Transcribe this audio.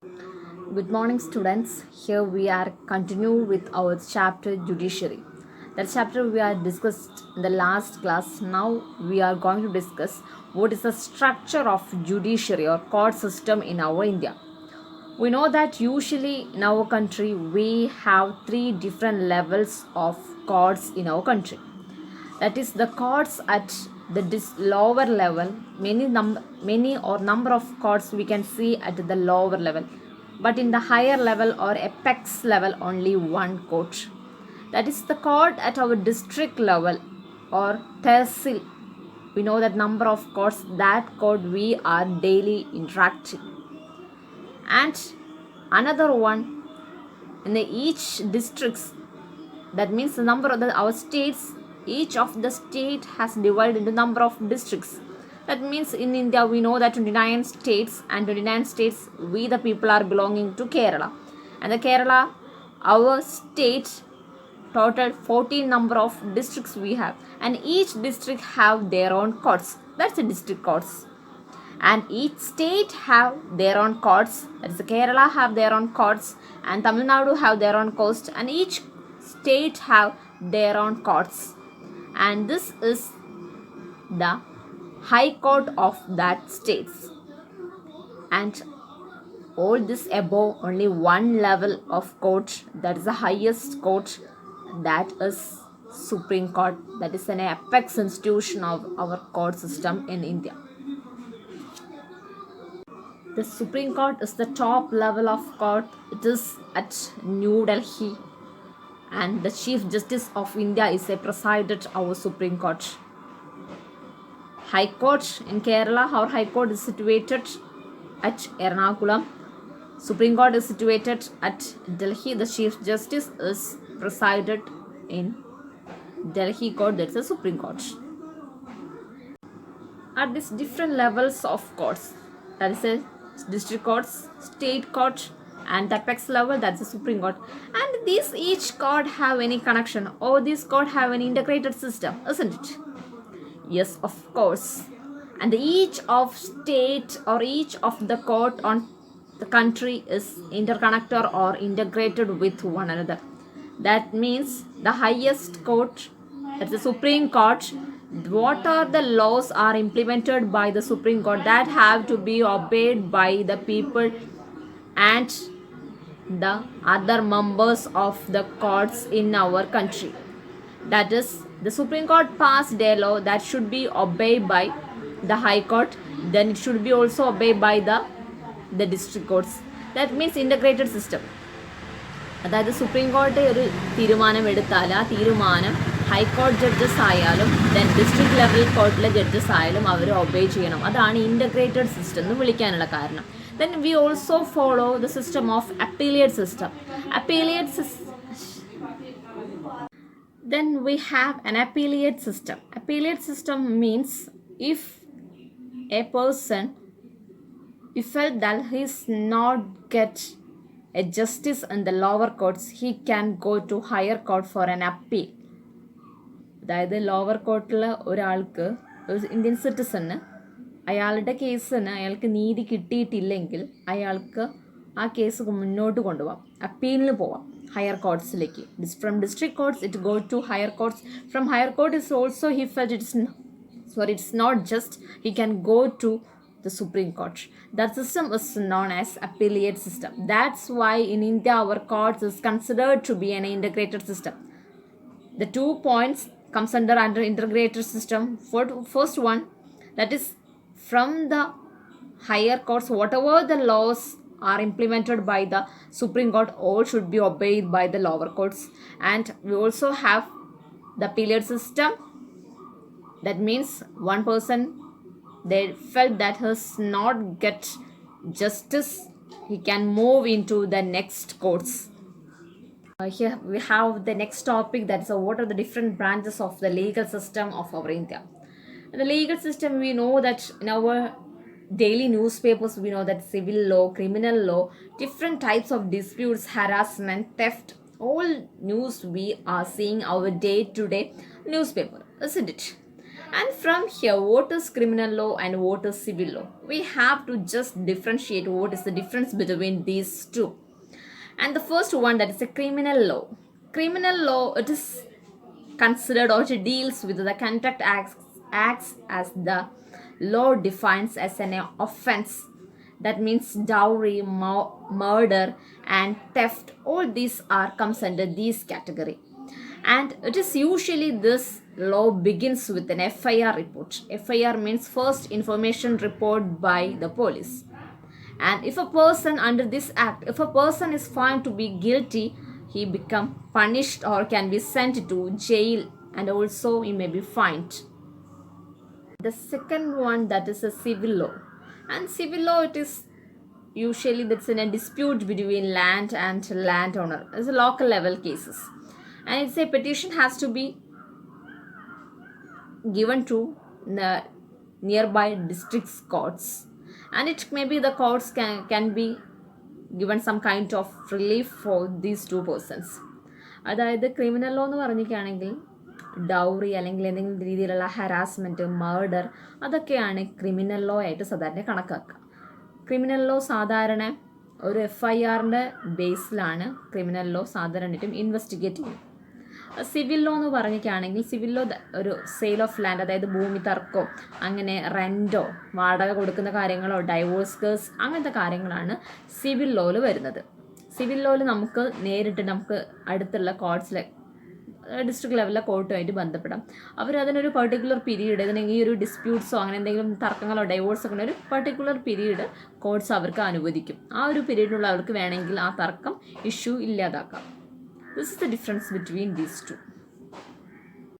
Good morning, students. Here we are continue with our chapter Judiciary. That chapter we are discussed in the last class. Now we are going to discuss what is the structure of judiciary or court system in our India. We know that usually in our country we have three different levels of courts in our country. That is the courts at the lower level. Many or number of courts we can see at the lower level, but in the higher level or apex level only one court. That is the court at our district level or tehsil. We know that number of courts that court we are daily interacting, and another one in the each districts. That means the number of our states, each of the state has divided into number of districts. That means in India we know that 29 states, and 29 states we the people are belonging to Kerala. And the Kerala, our state, total 14 number of districts we have, and each district have their own courts. That's the district courts. And each state have their own courts. That is, Kerala have their own courts, and Tamil Nadu have their own courts, and each state have their own courts. And this is the high court of that states. And all this above only one level of court, that is the highest court, that is Supreme Court. That is an apex institution of our court system in India. The Supreme Court is the top level of court. It is at New Delhi, and the Chief Justice of India is a presided our Supreme Court. High Court in Kerala, our High Court is situated at Ernakulam. Supreme Court is situated at Delhi. The Chief Justice is presided in Delhi Court. That's the Supreme Court. At these different levels of courts, that is a district courts, state court, and the apex level, that's the Supreme Court. And these each court have any connection, or this court have an integrated system, isn't it? Yes, of course. And each of state or each of the court on the country is interconnected or integrated with one another. That means the highest court, that's the Supreme Court, what are the laws are implemented by the Supreme Court that have to be obeyed by the people and the other members of the courts in our country. That is, the Supreme Court passed a law that should be obeyed by the High Court, then it should be also obeyed by the district courts. That means integrated system. അതായത് supreme കോടതി ഒരു തീരുമാനം എടുത്താൽ ആ തീരുമാനം ഹൈക്കോടതി judges ആയാലും then district level കോർട്ടിലെ judges ആയാലും അവർ ഒബേ ചെയ്യണം. അതാണ് ഇൻ്റഗ്രേറ്റഡ് സിസ്റ്റം എന്ന് വിളിക്കാനുള്ള കാരണം. Then we also follow the system of appellate system. Then we have an appellate system. Appellate system means if a person felt that he is not get a justice in the lower courts, he can go to higher court for an appeal. അതായത് lower കോർട്ടിൽ ഒരാൾക്ക്, ഒരു Indian സിറ്റിസന്, അയാളുടെ കേസിന് അയാൾക്ക് നീതി കിട്ടിയിട്ടില്ലെങ്കിൽ അയാൾക്ക് ആ കേസ് മുന്നോട്ട് കൊണ്ടുപോകാം, അപ്പീലിന് പോവാം ഹയർ കോർട്സിലേക്ക്. From district courts it go to higher courts. From higher court is also he felt it's not just he can go to the Supreme Court. That system is known as appellate system. That's why in India our courts is considered to be an integrated system. The 2 points comes under integrated system. First one, that is from the higher courts, whatever the laws are implemented by the Supreme Court, all should be obeyed by the lower courts. And we also have the appellate system. That means one person, they felt that he does not get justice, he can move into the next courts. Here we have the next topic, that is what are the different branches of the legal system of our India. In the legal system, we know that in our daily newspapers we know that civil law, criminal law, different types of disputes, harassment, theft, all news we are seeing our day to day newspaper, isn't it? And from here, what is criminal law and what is civil law? We have to just differentiate what is the difference between these two. And the first one, that is a criminal law. Criminal law, it is considered or it deals with the conduct acts as the law defines as an offense. That means dowry, murder, and theft. All these are comes under this category. And it is usually this law begins with an FIR report. FIR means first information report by the police. And if a person under this act, if a person is found to be guilty, he become punished or can be sent to jail, and also he may be fined. The second one, that is a civil law. And civil law, it is usually that's in a dispute between land and landowner. It's a local level cases. And it's a petition has to be given to the nearby districts courts, and it may be the courts can be given some kind of relief for these two persons. അതായത് criminal law എന്ന് പറഞ്ഞിരിക്കുകയാണെങ്കിൽ dowry അല്ലെങ്കിൽ എന്തെങ്കിലും രീതിയിലുള്ള harassment, murder, അതൊക്കെയാണ് criminal law ആയിട്ട് സാധാരണ കണക്കാക്കുക. Criminal law സാധാരണ ഒരു FIRൻ്റെ ബേസിലാണ് ക്രിമിനൽ ലോ സാധാരണയായിട്ടും ഇൻവെസ്റ്റിഗേറ്റ് ചെയ്യും. സിവിൽ ലോ എന്ന് പറഞ്ഞിട്ടാണെങ്കിൽ സിവിൽ ലോ ഒരു സെയിൽ ഓഫ് ലാൻഡ്, അതായത് ഭൂമി തർക്കമോ അങ്ങനെ റെൻറ്റോ വാടക കൊടുക്കുന്ന കാര്യങ്ങളോ ഡൈവോഴ്സ് കേസ് അങ്ങനത്തെ കാര്യങ്ങളാണ് സിവിൽ ലോയിൽ വരുന്നത്. സിവിൽ ലോയിൽ നമുക്ക് നേരിട്ട് നമുക്ക് അടുത്തുള്ള കോർട്ട്സിലെ ഡിസ്ട്രിക്ട് ലെവലിലെ കോർട്ടുമായിട്ട് ബന്ധപ്പെടാം. അവർ അതിനൊരു പെർട്ടിക്കുലർ പീരീഡ്, ഇതിനെങ്കിൽ ഈ ഒരു ഡിസ്പ്യൂട്ട്സോ അങ്ങനെ എന്തെങ്കിലും തർക്കങ്ങളോ ഡൈവോഴ്സോ ഒക്കെ ഒരു പെർട്ടിക്കുലർ പീരീഡ് കോർട്ട്സ് അവർക്ക് അനുവദിക്കും. ആ ഒരു പീരീഡിനുള്ള അവർക്ക് വേണമെങ്കിൽ ആ തർക്കം ഇഷ്യൂ ഇല്ലാതാക്കാം. This is the difference between these two.